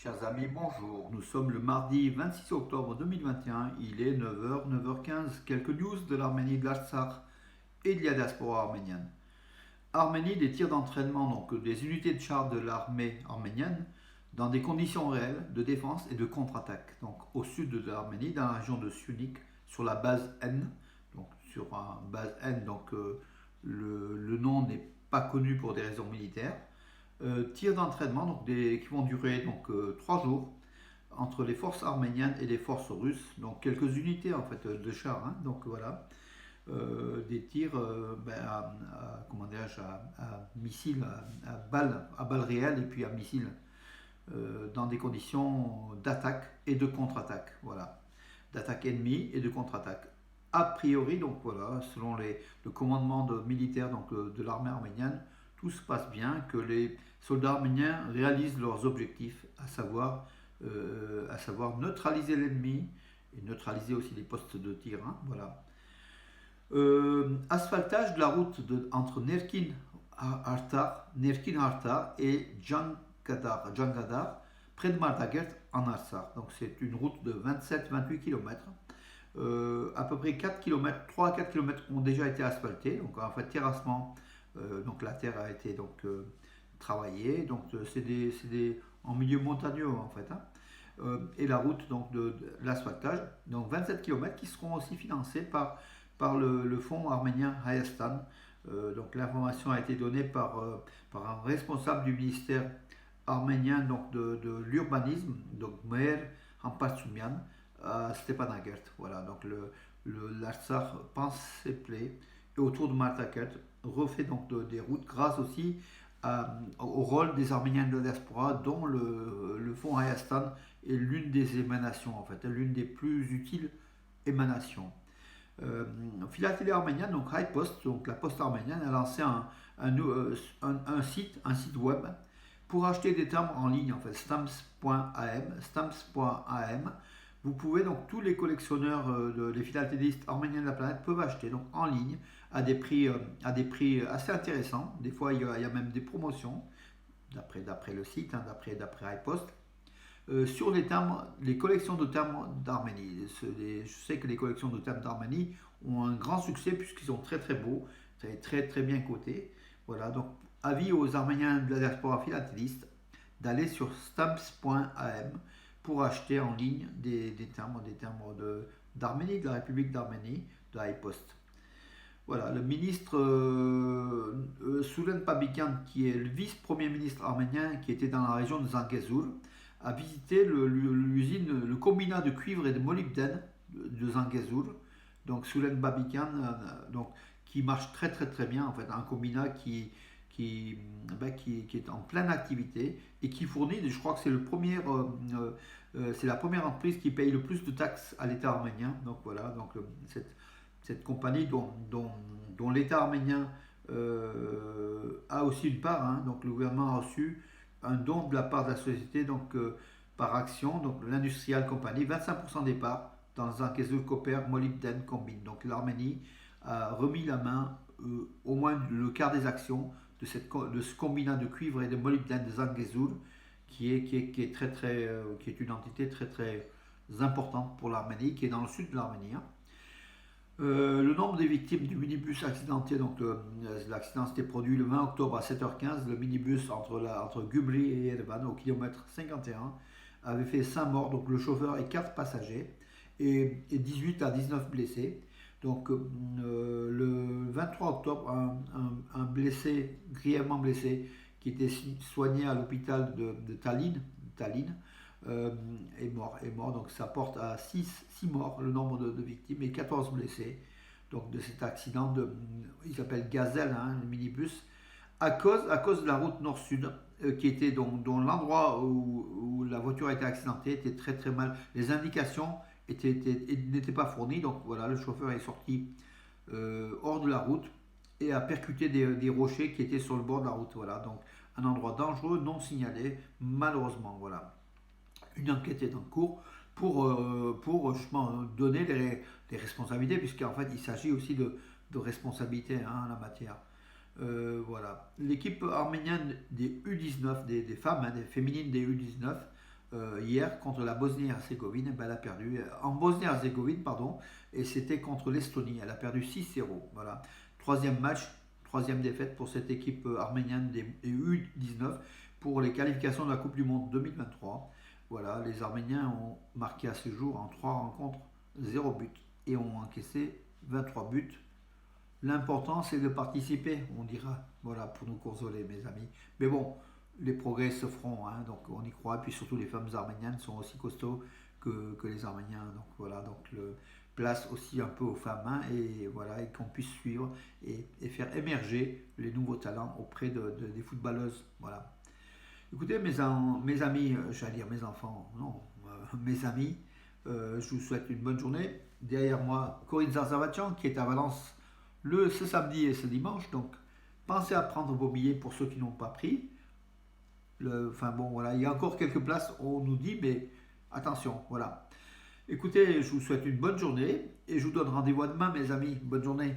Chers amis, bonjour. Nous sommes le mardi 26 octobre 2021. Il est 9h, 9h15. Quelques news de l'Arménie, de l'Artsakh et de la diaspora arménienne. Arménie, des tirs d'entraînement, donc des unités de chars de l'armée arménienne, dans des conditions réelles de défense et de contre-attaque. Donc au sud de l'Arménie, dans la région de Syunik, sur la base N. Donc sur un base N, donc le nom n'est pas connu pour des raisons militaires. Tirs d'entraînement qui vont durer 3 jours entre les forces arméniennes et les forces russes, donc quelques unités en fait de chars, hein. Donc voilà, des tirs à missiles, à balles réelles et puis à missiles dans des conditions d'attaque et de contre-attaque, voilà, d'attaque ennemie et de contre-attaque. A priori, donc voilà, selon le commandement militaire de l'armée arménienne, tout se passe bien, que les soldats arméniens réalisent leurs objectifs, à savoir neutraliser l'ennemi et neutraliser aussi les postes de tir, hein, voilà. Asphaltage de la route entre Nerkin Artar et Djangadar, près de Mardagert en Artsakh. Donc c'est une route de 27-28 km. À peu près 4 km, 3 à 4 km ont déjà été asphaltés. Donc en fait, terrassement, donc la terre a été travaillée. Donc c'est en milieu montagneux en fait, hein. Et la route de l'asphaltage, donc 27 km qui seront aussi financés par le fonds arménien Hayastan. Donc l'information a été donnée par un responsable du ministère arménien de l'urbanisme, donc Meir Hampasumyan, à Stepanakert. Voilà, donc l'Artsakh pense ses plaies et autour de Martakert refait des routes grâce aussi au rôle des Arméniens de la diaspora, dont le fonds Hayastan est l'une des émanations, en fait, l'une des plus utiles émanations. Philatélie arménienne, donc High Post, donc la poste arménienne, a lancé un site web pour acheter des timbres en ligne, en fait, stamps.am. Vous pouvez donc, tous les collectionneurs, les philatélistes arméniens de la planète peuvent acheter donc en ligne à des prix assez intéressants. Des fois, il y a même des promotions, d'après le site, hein, d'après iPost, sur les collections de timbres d'Arménie. Je sais que les collections de timbres d'Arménie ont un grand succès puisqu'ils sont très très beaux, très très bien cotés. Voilà, donc avis aux Arméniens de la diaspora philatéliste d'aller sur stamps.am pour acheter en ligne des timbres d'Arménie, de la République d'Arménie, de iPost. Voilà, le ministre Soulen Pabikian, qui est le vice-premier ministre arménien, qui était dans la région de Zangezur, a visité l'usine, le combinat de cuivre et de molybdène de Zangezur. Donc Soulen Pabikian, qui marche très très très bien, en fait, un combinat qui est en pleine activité et qui fournit, je crois que c'est c'est la première entreprise qui paye le plus de taxes à l'État arménien. Donc voilà, cette compagnie dont l'État arménien a aussi une part, hein. Donc le gouvernement a reçu un don de la part de la société par action, donc l'Industrial Company, 25% des parts dans un Kezul Copper Molybden Combine. Donc l'Arménie a remis la main, au moins le quart des actions de ce combinat de cuivre et de molybdène de Zangezur, qui est une entité très très importante pour l'Arménie, qui est dans le sud de l'Arménie, hein. Le nombre des victimes du minibus accidenté, donc l'accident s'était produit le 20 octobre à 7h15. Le minibus entre Gubri et Yerevan, au kilomètre 51, avait fait 5 morts, donc le chauffeur et 4 passagers, et 18 à 19 blessés. Donc le 23 octobre, un blessé, grièvement blessé, qui était soigné à l'hôpital de Tallinn, est mort. Donc ça porte à 6 morts le nombre de victimes et 14 blessés. Donc de cet accident, il s'appelle Gazelle, hein, le minibus, à cause de la route nord-sud, dont l'endroit où la voiture a été accidentée était très très mal. Les indications n'étaient pas fournies. Donc voilà, le chauffeur est sorti hors de la route et a percuté des rochers qui étaient sur le bord de la route. Voilà, donc un endroit dangereux, non signalé, malheureusement. Voilà. Une enquête est en cours pour justement donner les responsabilités, puisqu'en fait il s'agit aussi de responsabilité, hein, en la matière. Voilà. L'équipe arménienne des U19, des femmes, hein, des féminines des U19, hier contre la Bosnie-Herzégovine. Eh ben, elle a perdu en Bosnie-Herzégovine, pardon, et c'était contre l'Estonie. Elle a perdu 6-0. Voilà. Troisième match, troisième défaite pour cette équipe arménienne des U19 pour les qualifications de la Coupe du Monde 2023. Voilà, les Arméniens ont marqué à ce jour en 3 rencontres 0 but et ont encaissé 23 buts. L'important c'est de participer, on dira, voilà, pour nous consoler mes amis. Mais bon, les progrès se feront, hein, donc on y croit. Et puis surtout les femmes arméniennes sont aussi costauds que les Arméniens. Donc voilà, donc le place aussi un peu aux femmes, hein, et voilà, et qu'on puisse suivre et faire émerger les nouveaux talents auprès des footballeuses. Voilà. Écoutez, mes amis, j'allais dire mes enfants, non, mes amis, je vous souhaite une bonne journée. Derrière moi, Corinne Zarzavatian qui est à Valence ce samedi et ce dimanche. Donc, pensez à prendre vos billets pour ceux qui n'ont pas pris. Enfin bon, voilà, il y a encore quelques places, on nous dit, mais attention, voilà. Écoutez, je vous souhaite une bonne journée et je vous donne rendez-vous à demain, mes amis. Bonne journée.